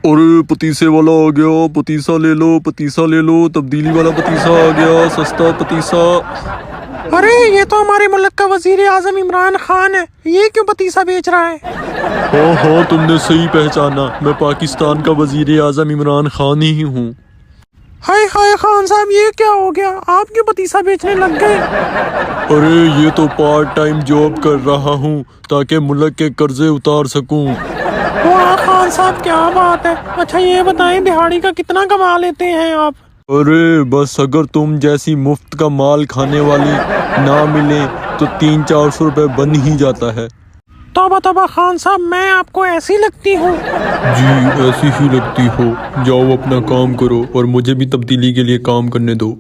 अरे पतीसे वाला आ गया, पतीसा ले लो, पतीसा ले लो, तब्दीली वाला पतीसा आ गया, सस्ता पतीसा। अरे ये तो हमारे मुल्क का वजीर आजम इमरान खान है, ये क्यों पतीसा बेच रहा है? हाँ हाँ, तुमने सही पहचाना, मैं पाकिस्तान का वजीर आजम इमरान खान ही हूँ। हाय हाय खान साहब, ये क्या हो गया? आप क्यों पतीसा बेचने लग गए? अरे ये तो पार्ट टाइम जॉब कर रहा हूँ ताकि मुल्क के कर्जे उतार सकूँ। वाह खान साहब, क्या बात है। अच्छा ये बताएं, दिहाड़ी का कितना कमा लेते हैं आप? अरे बस अगर तुम जैसी मुफ्त का माल खाने वाली ना मिले तो 300-400 रुपए बन ही जाता है। तौबा तौबा खान साहब, मैं आपको ऐसी लगती हूँ? जी ऐसी ही लगती हो। जाओ अपना काम करो और मुझे भी तब्दीली के लिए काम करने दो।